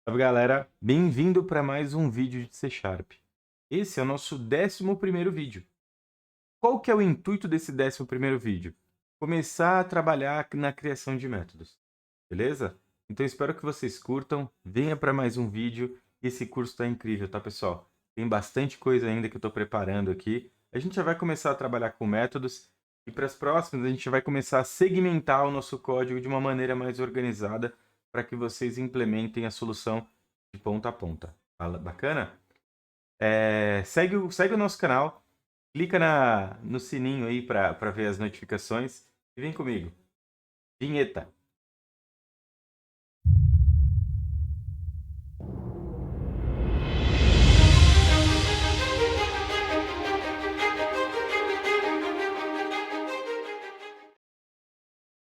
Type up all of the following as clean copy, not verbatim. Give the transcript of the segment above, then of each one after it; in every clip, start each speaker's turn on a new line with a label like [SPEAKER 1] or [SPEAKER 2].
[SPEAKER 1] Salve galera, bem-vindo para mais um vídeo de C Sharp. Esse é o nosso 11º vídeo. Qual que é o intuito desse 11º vídeo? Começar a trabalhar na criação de métodos, beleza? Então espero que vocês curtam, venha para mais um vídeo. Esse curso está incrível, tá pessoal? Tem bastante coisa ainda que eu estou preparando aqui. A gente já vai começar a trabalhar com métodos e para as próximas a gente vai começar a segmentar o nosso código de uma maneira mais organizada para que vocês implementem a solução de ponta a ponta. Bacana? Segue o nosso canal, clica no sininho aí para ver as notificações e vem comigo. Vinheta.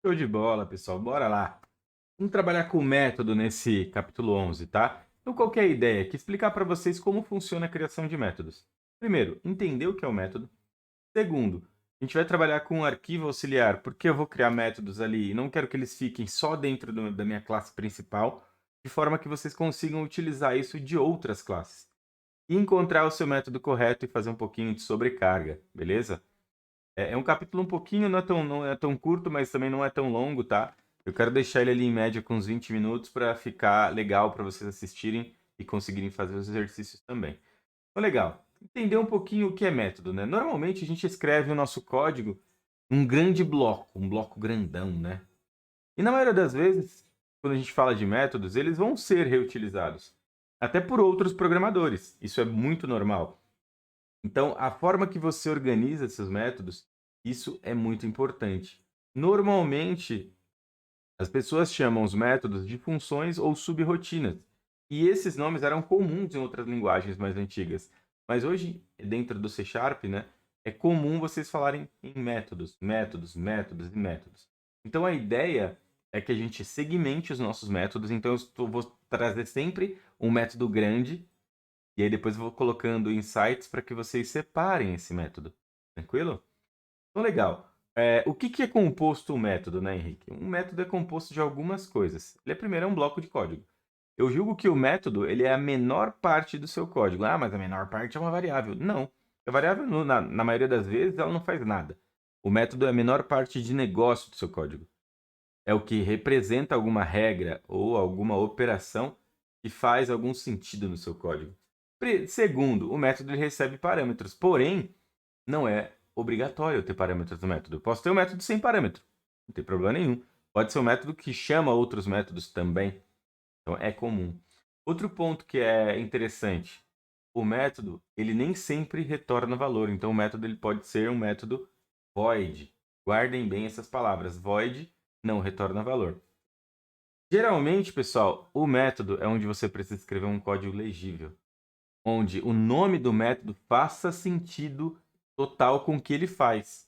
[SPEAKER 1] Show de bola, pessoal. Bora lá. Vamos trabalhar com o método nesse capítulo 11, tá? Então, qual que é a ideia? Aqui explicar para vocês como funciona a criação de métodos. Primeiro, entender o que é o método. Segundo, a gente vai trabalhar com um arquivo auxiliar, porque eu vou criar métodos ali e não quero que eles fiquem só dentro da minha classe principal, de forma que vocês consigam utilizar isso de outras classes. E encontrar o seu método correto e fazer um pouquinho de sobrecarga, beleza? É um capítulo um pouquinho, não é tão curto, mas também não é tão longo, tá? Eu quero deixar ele ali em média com uns 20 minutos para ficar legal para vocês assistirem e conseguirem fazer os exercícios também. Então, legal. Entender um pouquinho o que é método, né? Normalmente a gente escreve o nosso código um grande bloco, um bloco grandão, né? E na maioria das vezes, quando a gente fala de métodos, eles vão ser reutilizados, até por outros programadores. Isso é muito normal. Então, a forma que você organiza esses métodos, isso é muito importante. Normalmente, as pessoas chamam os métodos de funções ou subrotinas. E esses nomes eram comuns em outras linguagens mais antigas. Mas hoje, dentro do C Sharp, né, é comum vocês falarem em métodos, métodos, métodos e métodos. Então a ideia é que a gente segmente os nossos métodos. Então vou trazer sempre um método grande e aí depois eu vou colocando insights para que vocês separem esse método. Tranquilo? Então, legal. O que é composto um método, né, Henrique? Um método é composto de algumas coisas. Ele primeiro é um bloco de código. Eu julgo que o método ele é a menor parte do seu código. Ah, mas a menor parte é uma variável. Não. A variável, na maioria das vezes, ela não faz nada. O método é a menor parte de negócio do seu código. É o que representa alguma regra ou alguma operação que faz algum sentido no seu código. Segundo, o método ele recebe parâmetros, porém, não é obrigatório ter parâmetros no método. Eu posso ter um método sem parâmetro, não tem problema nenhum. Pode ser um método que chama outros métodos também, então é comum. Outro ponto que é interessante, o método ele nem sempre retorna valor, então o método ele pode ser um método void. Guardem bem essas palavras, void não retorna valor. Geralmente, pessoal, o método é onde você precisa escrever um código legível, onde o nome do método faça sentido total com o que ele faz.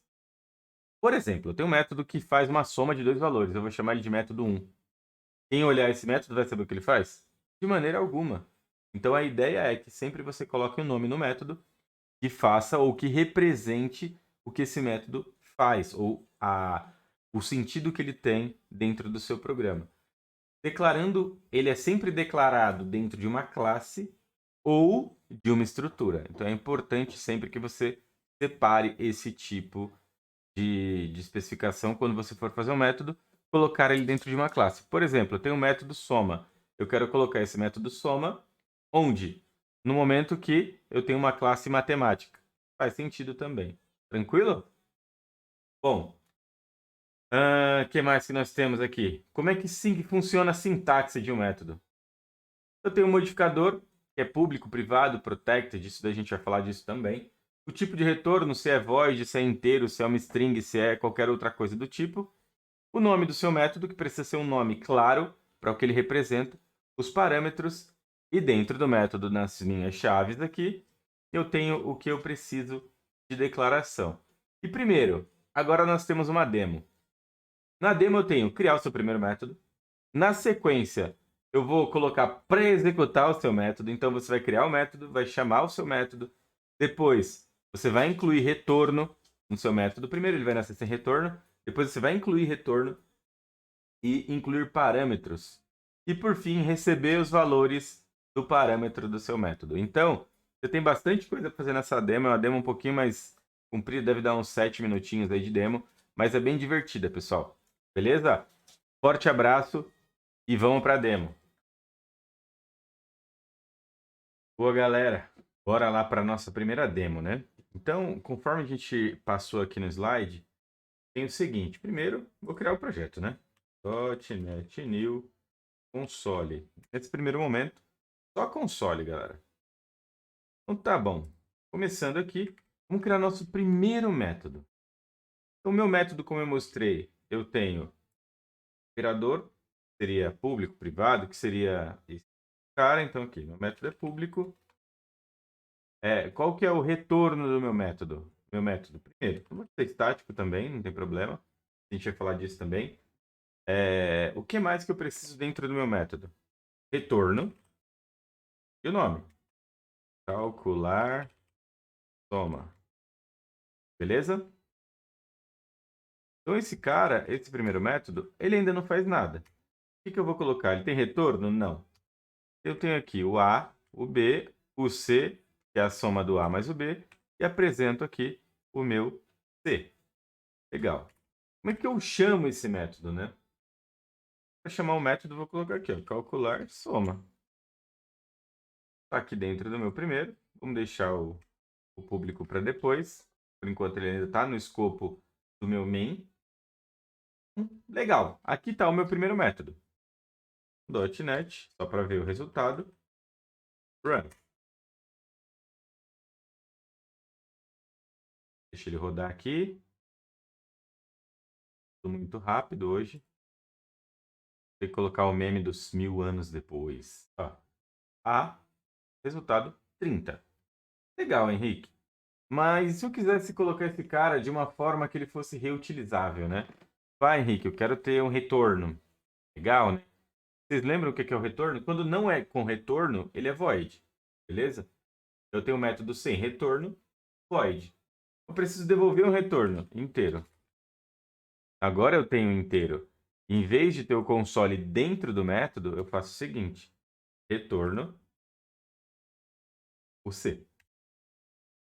[SPEAKER 1] Por exemplo, eu tenho um método que faz uma soma de dois valores. Eu vou chamar ele de método 1. Quem olhar esse método vai saber o que ele faz? De maneira alguma. Então a ideia é que sempre você coloque um nome no método que faça ou que represente o que esse método faz, ou o sentido que ele tem dentro do seu programa. Declarando, ele é sempre declarado dentro de uma classe ou de uma estrutura. Então é importante sempre que você separe esse tipo de especificação quando você for fazer um método, colocar ele dentro de uma classe. Por exemplo, eu tenho um método soma. Eu quero colocar esse método soma onde? No momento que eu tenho uma classe matemática. Faz sentido também. Tranquilo? Bom, o que mais que nós temos aqui? Como é que sim funciona a sintaxe de um método? Eu tenho um modificador, que é público, privado, protected, isso daí a gente vai falar disso também. O tipo de retorno, se é void, se é inteiro, se é uma string, se é qualquer outra coisa do tipo. O nome do seu método, que precisa ser um nome claro para o que ele representa. Os parâmetros. E dentro do método, nas linhas chaves aqui, eu tenho o que eu preciso de declaração. E primeiro, agora nós temos uma demo. Na demo eu tenho criar o seu primeiro método. Na sequência, eu vou colocar para executar o seu método. Então, você vai criar o método, vai chamar o seu método. Depois, você vai incluir retorno no seu método. Primeiro, ele vai nascer sem retorno. Depois, você vai incluir retorno e incluir parâmetros. E por fim, receber os valores do parâmetro do seu método. Então, você tem bastante coisa para fazer nessa demo. É uma demo um pouquinho mais comprida, deve dar uns 7 minutinhos aí de demo, mas é bem divertida, pessoal. Beleza? Forte abraço e vamos para a demo. Boa, galera. Bora lá para a nossa primeira demo, né? Então, conforme a gente passou aqui no slide, tem o seguinte. Primeiro, vou criar o projeto, né? .NET New Console. Nesse primeiro momento, só console, galera. Então tá bom. Começando aqui, vamos criar nosso primeiro método. Então, o meu método, como eu mostrei, eu tenho operador, que seria público, privado, que seria esse cara. Então aqui, meu método é público. Qual que é o retorno do meu método? Meu método, primeiro, pode ser estático também, não tem problema. A gente vai falar disso também. O que mais que eu preciso dentro do meu método? Retorno e o nome. Calcular soma. Beleza? Então esse cara, esse primeiro método, ele ainda não faz nada. O que eu vou colocar? Ele tem retorno? Não. Eu tenho aqui o A, o B, o C, que é a soma do A mais o B, e apresento aqui o meu C. Legal. Como é que eu chamo esse método, né? Para chamar o método, eu vou colocar aqui, ó, calcular soma. Está aqui dentro do meu primeiro. Vamos deixar o público para depois. Por enquanto, ele ainda está no escopo do meu main. Legal. Aqui está o meu primeiro método. .NET, só para ver o resultado. Run. Deixa ele rodar aqui. Tudo muito rápido hoje. Tem que colocar o meme dos 1000 anos depois. Ó. Resultado 30. Legal, Henrique. Mas se eu quisesse colocar esse cara de uma forma que ele fosse reutilizável, né? Vai, Henrique, eu quero ter um retorno. Legal, né? Vocês lembram o que é o retorno? Quando não é com retorno, ele é void. Beleza? Eu tenho um método sem retorno, void. Eu preciso devolver um retorno inteiro. Agora eu tenho inteiro. Em vez de ter o console dentro do método, eu faço o seguinte: retorno o C.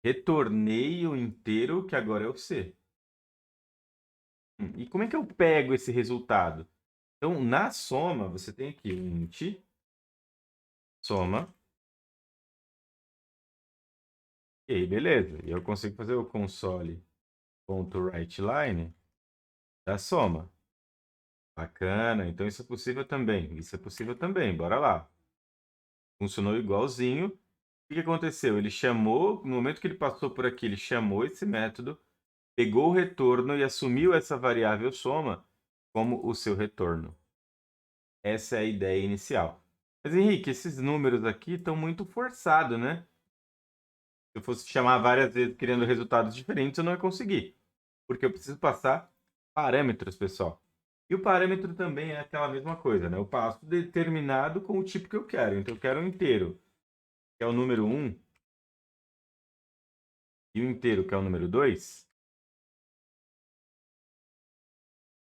[SPEAKER 1] Retornei o inteiro, que agora é o C. E como é que eu pego esse resultado? Então, na soma, você tem aqui o int soma. E aí, beleza. E eu consigo fazer o console.writeLine da soma. Bacana. Então, isso é possível também. Isso é possível também. Bora lá. Funcionou igualzinho. O que aconteceu? Ele chamou, no momento que ele passou por aqui, ele chamou esse método, pegou o retorno e assumiu essa variável soma como o seu retorno. Essa é a ideia inicial. Mas, Henrique, esses números aqui estão muito forçados, né? Se eu fosse chamar várias vezes querendo resultados diferentes, eu não ia conseguir. Porque eu preciso passar parâmetros, pessoal. E o parâmetro também é aquela mesma coisa, né? Eu passo determinado com o tipo que eu quero. Então, eu quero um inteiro, que é o número 1, e o inteiro, que é o número 2.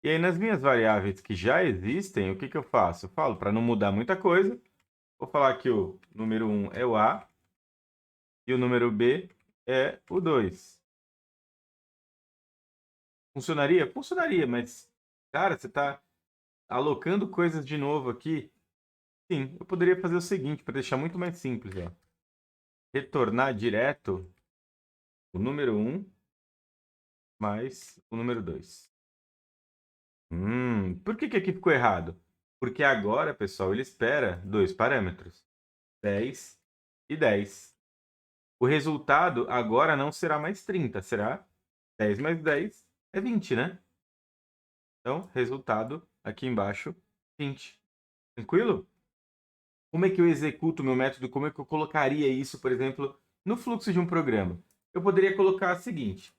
[SPEAKER 1] E aí, nas minhas variáveis que já existem, o que eu faço? Eu falo, para não mudar muita coisa, vou falar que o número 1 é o A e o número B é o 2. Funcionaria? Funcionaria, mas, cara, você está alocando coisas de novo aqui. Sim, eu poderia fazer o seguinte, para deixar muito mais simples, ó. Retornar direto o número 1 mais o número 2. Por que aqui ficou errado? Porque agora, pessoal, ele espera dois parâmetros, 10 e 10. O resultado agora não será mais 30, será 10 mais 10 é 20, né? Então, resultado aqui embaixo, 20. Tranquilo? Como é que eu executo o meu método? Como é que eu colocaria isso, por exemplo, no fluxo de um programa? Eu poderia colocar o seguinte: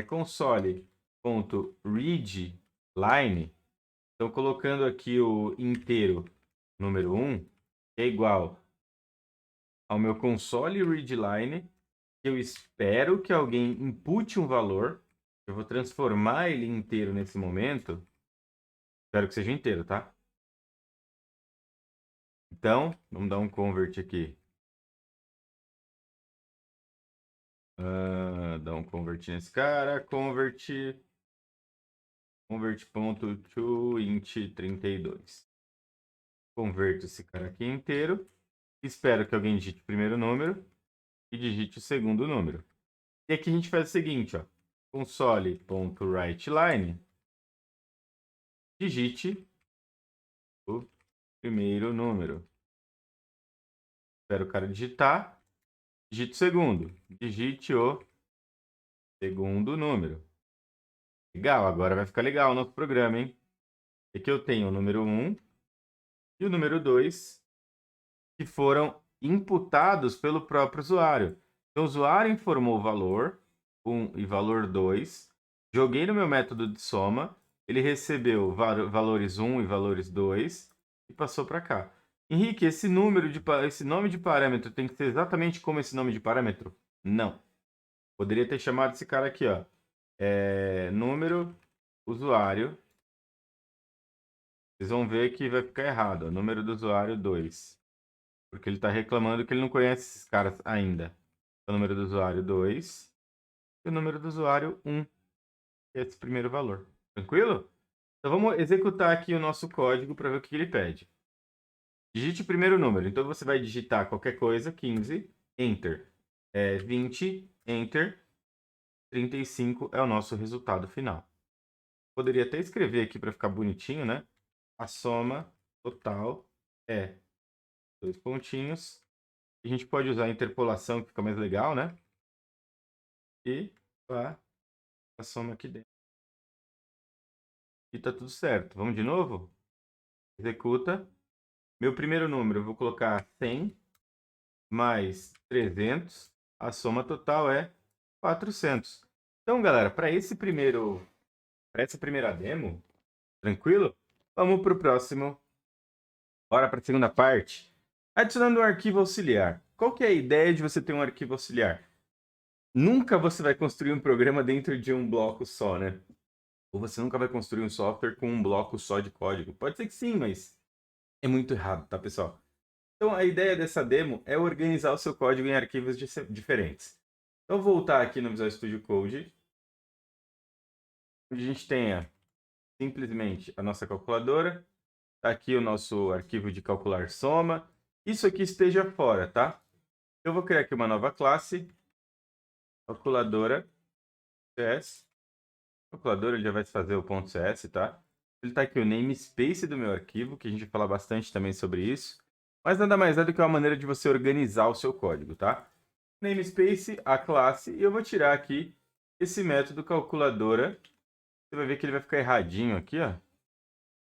[SPEAKER 1] console.readline. Então, colocando aqui o inteiro número 1, é igual ao meu console readline, que eu espero que alguém inpute um valor. Eu vou transformar ele inteiro nesse momento. Espero que seja inteiro, tá? Então, vamos dar um convert aqui. Dá um convert nesse cara. Convert.to int 32. Converto esse cara aqui inteiro. Espero que alguém digite o primeiro número e digite o segundo número. E aqui a gente faz o seguinte, ó. Console.writeLine. Digite o primeiro número. Espero o cara digitar. Digite o segundo. Digite o segundo número. Legal, agora vai ficar legal o nosso programa, hein? Aqui eu tenho o número 1 e o número 2 que foram imputados pelo próprio usuário. Então, o usuário informou o valor 1 e valor 2. Joguei no meu método de soma. Ele recebeu valores 1 e valores 2 e passou para cá. Henrique, esse nome de parâmetro tem que ser exatamente como esse nome de parâmetro? Não. Poderia ter chamado esse cara aqui, ó. Número usuário. Vocês vão ver que vai ficar errado, ó. Número do usuário 2. Porque ele está reclamando que ele não conhece esses caras ainda. O número do usuário 2 e o número do usuário 1. Esse primeiro valor. Tranquilo? Então vamos executar aqui o nosso código para ver o que ele pede. Digite o primeiro número. Então você vai digitar qualquer coisa, 15, Enter. 20, Enter. 35 é o nosso resultado final. Poderia até escrever aqui para ficar bonitinho, né? A soma total é 2 pontinhos. A gente pode usar a interpolação, que fica mais legal, né? E a soma aqui dentro. E tá tudo certo. Vamos de novo? Executa. Meu primeiro número, eu vou colocar 100 mais 300. A soma total é 400. Então, galera, para essa primeira demo, tranquilo? Vamos para o próximo. Bora para a segunda parte. Adicionando um arquivo auxiliar. Qual que é a ideia de você ter um arquivo auxiliar? Nunca você vai construir um programa dentro de um bloco só, né? Ou você nunca vai construir um software com um bloco só de código. Pode ser que sim, mas é muito errado, tá, pessoal? Então, a ideia dessa demo é organizar o seu código em arquivos diferentes. Então, eu vou voltar aqui no Visual Studio Code, onde a gente tenha simplesmente a nossa calculadora. Tá aqui o nosso arquivo de calcular soma. Isso aqui esteja fora, tá? Eu vou criar aqui uma nova classe, calculadora CS. Calculadora ele já vai fazer o ponto .cs, tá? Ele tá aqui o namespace do meu arquivo, que a gente vai falar bastante também sobre isso. Mas nada mais é do que uma maneira de você organizar o seu código, tá? Namespace, a classe, e eu vou tirar aqui esse método calculadora. Você vai ver que ele vai ficar erradinho aqui, ó.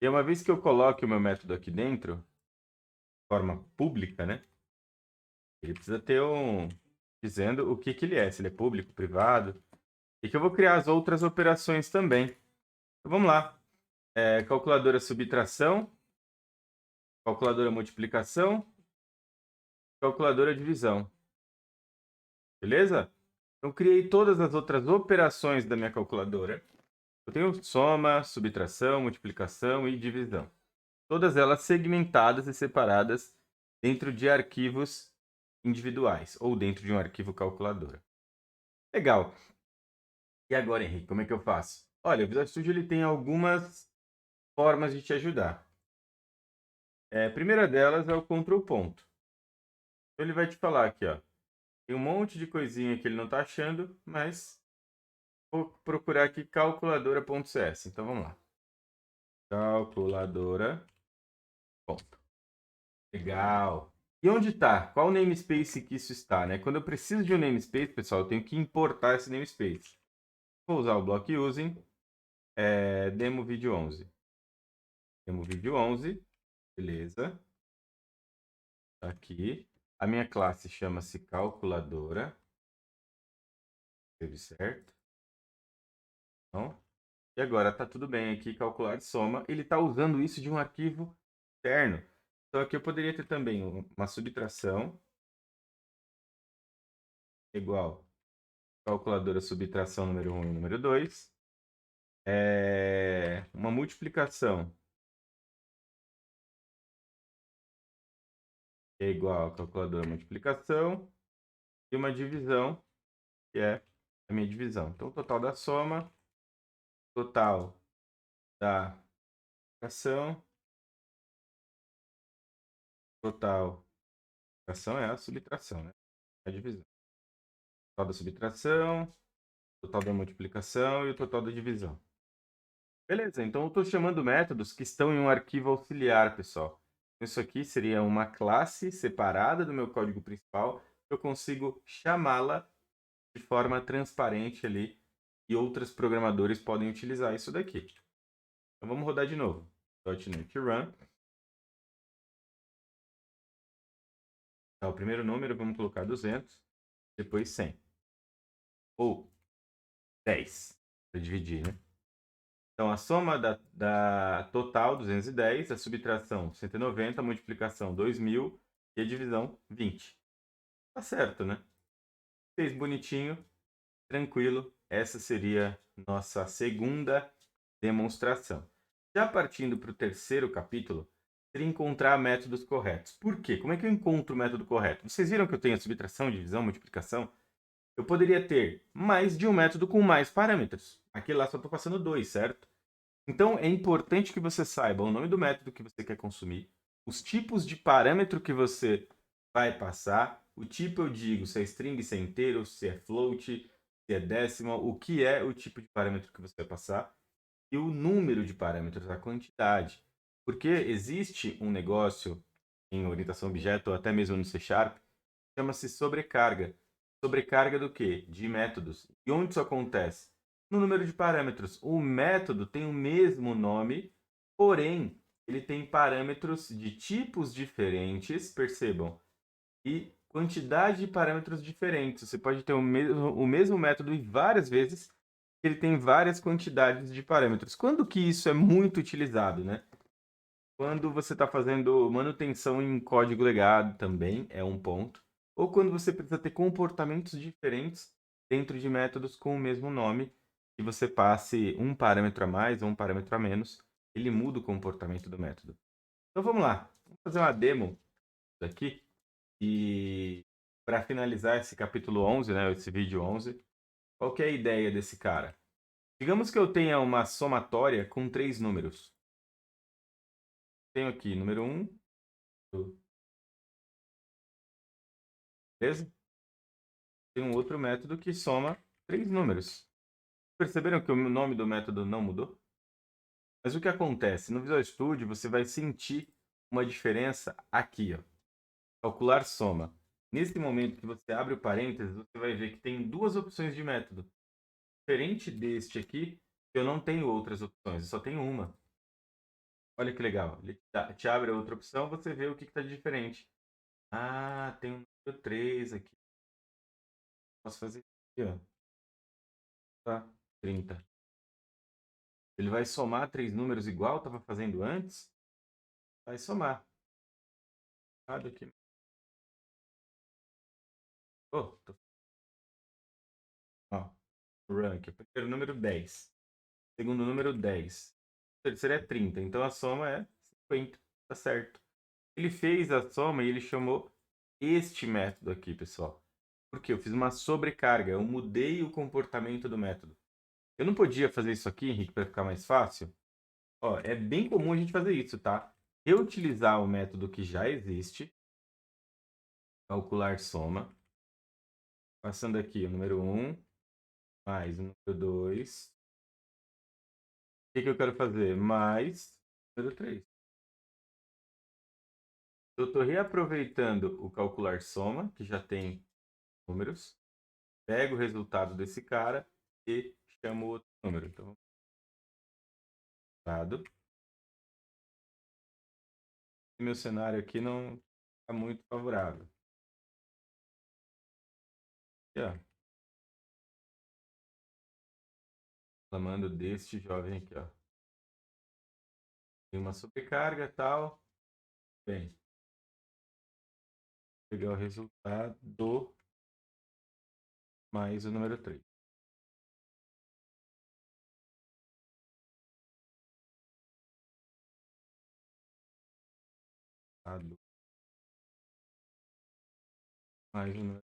[SPEAKER 1] E uma vez que eu coloque o meu método aqui dentro, de forma pública, né? Ele precisa ter dizendo o que ele é, se ele é público, privado. E que eu vou criar as outras operações também. Então vamos lá. Calculadora subtração, calculadora multiplicação, calculadora divisão. Beleza? Eu criei todas as outras operações da minha calculadora. Eu tenho soma, subtração, multiplicação e divisão. Todas elas segmentadas e separadas dentro de arquivos individuais ou dentro de um arquivo calculadora. Legal. E agora, Henrique, como é que eu faço? Olha, o Visual Studio ele tem algumas formas de te ajudar. A primeira delas é o control ponto. Então, ele vai te falar aqui, ó. Tem um monte de coisinha que ele não está achando, mas vou procurar aqui calculadora.cs. Então vamos lá. Calculadora. Ponto. Legal. E onde está? Qual namespace que isso está, né? Quando eu preciso de um namespace, pessoal, eu tenho que importar esse namespace. Vou usar o block using demo vídeo 11. Demo vídeo 11. Beleza. Tá aqui. A minha classe chama-se calculadora. Teve certo? Então, e agora tá tudo bem aqui, calcular soma. Ele está usando isso de um arquivo externo. Então aqui eu poderia ter também uma subtração igual calculadora subtração número 1 e número 2. Uma multiplicação que é igual a calculadora multiplicação, e uma divisão, que é a minha divisão. Então, o total da soma, total da fração, total da fração é a subtração, né? A divisão. Total da subtração, total da multiplicação e o total da divisão. Beleza, então eu estou chamando métodos que estão em um arquivo auxiliar, pessoal. Isso aqui seria uma classe separada do meu código principal. Eu consigo chamá-la de forma transparente ali e outros programadores podem utilizar isso daqui. Então vamos rodar de novo. .NET Run. Tá, o primeiro número vamos colocar 200, depois 100. Ou 10, para dividir, né? Então, a soma da total, 210, a subtração, 190, a multiplicação, 2.000 e a divisão, 20. Tá certo, né? Fez bonitinho, tranquilo. Essa seria nossa segunda demonstração. Já partindo para o terceiro capítulo, seria encontrar métodos corretos. Por quê? Como é que eu encontro o método correto? Vocês viram que eu tenho a subtração, divisão, multiplicação? Eu poderia ter mais de um método com mais parâmetros. Aqui lá só estou passando 2, certo? Então, é importante que você saiba o nome do método que você quer consumir, os tipos de parâmetro que você vai passar, o tipo eu digo se é string, se é inteiro, se é float, se é decimal, o que é o tipo de parâmetro que você vai passar e o número de parâmetros, a quantidade. Porque existe um negócio em orientação a objeto ou até mesmo no C Sharp, chama-se sobrecarga. Sobrecarga do quê? De métodos. E onde isso acontece? No número de parâmetros. O método tem o mesmo nome, porém, ele tem parâmetros de tipos diferentes, percebam, e quantidade de parâmetros diferentes. Você pode ter o mesmo método e várias vezes, ele tem várias quantidades de parâmetros. Quando que isso é muito utilizado, né? Quando você está fazendo manutenção em código legado também é um ponto. Ou quando você precisa ter comportamentos diferentes dentro de métodos com o mesmo nome, e você passe um parâmetro a mais ou um parâmetro a menos, ele muda o comportamento do método. Então vamos lá, vamos fazer uma demo aqui. E para finalizar esse capítulo 11, né, esse vídeo 11, qual que é a ideia desse cara? Digamos que eu tenha uma somatória com 3 números. Tenho aqui número 1, beleza? Tem um outro método que soma 3 números. Perceberam que o nome do método não mudou? Mas o que acontece? No Visual Studio você vai sentir uma diferença aqui, ó. Calcular soma. Nesse momento que você abre o parênteses, você vai ver que tem duas opções de método. Diferente deste aqui, eu não tenho outras opções, eu só tenho uma. Olha que legal. Ele te abre a outra opção, você vê o que está diferente. Ah, tem um número 3 aqui. Posso fazer aqui, ó. Tá, 30. Ele vai somar 3 números igual estava fazendo antes? Vai somar. Aqui. Oh, ó, rank. Primeiro número 10. Segundo número 10. O terceiro é 30. Então a soma é 50. Tá certo. Ele fez a soma e ele chamou este método aqui, pessoal. Porque eu fiz uma sobrecarga. Eu mudei o comportamento do método. Eu não podia fazer isso aqui, Henrique, para ficar mais fácil? Ó, é bem comum a gente fazer isso, tá? Reutilizar o método que já existe, calcular soma, passando aqui o número 1 mais o número 2. O que que eu quero fazer? Mais o número 3. Eu estou reaproveitando o calcular soma, que já tem números, pego o resultado desse cara e chamo outro número. Então, dado. Meu cenário aqui não está muito favorável. Aqui, ó, reclamando deste jovem aqui, ó. Tem uma sobrecarga tal. Bem, vou pegar o resultado mais o número 3. Dado Mais um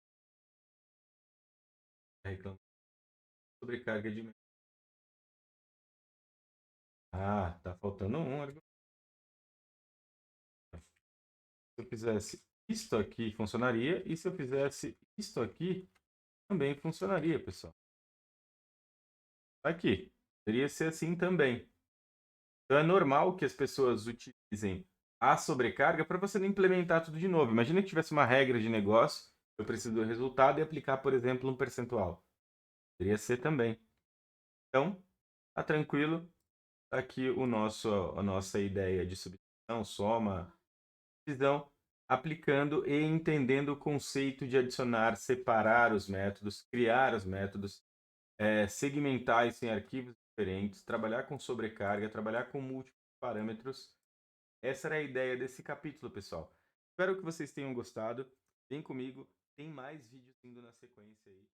[SPEAKER 1] reclamo sobrecarga de memória. Ah, tá faltando um argumento. Se eu fizesse isto aqui, funcionaria. E se eu fizesse isto aqui, também funcionaria, pessoal. Aqui. Poderia ser assim também. Então é normal que as pessoas utilizem a sobrecarga para você não implementar tudo de novo. Imagina que tivesse uma regra de negócio, eu preciso do resultado e aplicar, por exemplo, um percentual. Poderia ser também. Então, tá tranquilo. Aqui a nossa ideia de substituição, soma, divisão, aplicando e entendendo o conceito de adicionar, separar os métodos, criar os métodos, segmentar isso em arquivos diferentes, trabalhar com sobrecarga, trabalhar com múltiplos parâmetros. Essa era a ideia desse capítulo, pessoal. Espero que vocês tenham gostado. Vem comigo, tem mais vídeos vindo na sequência aí.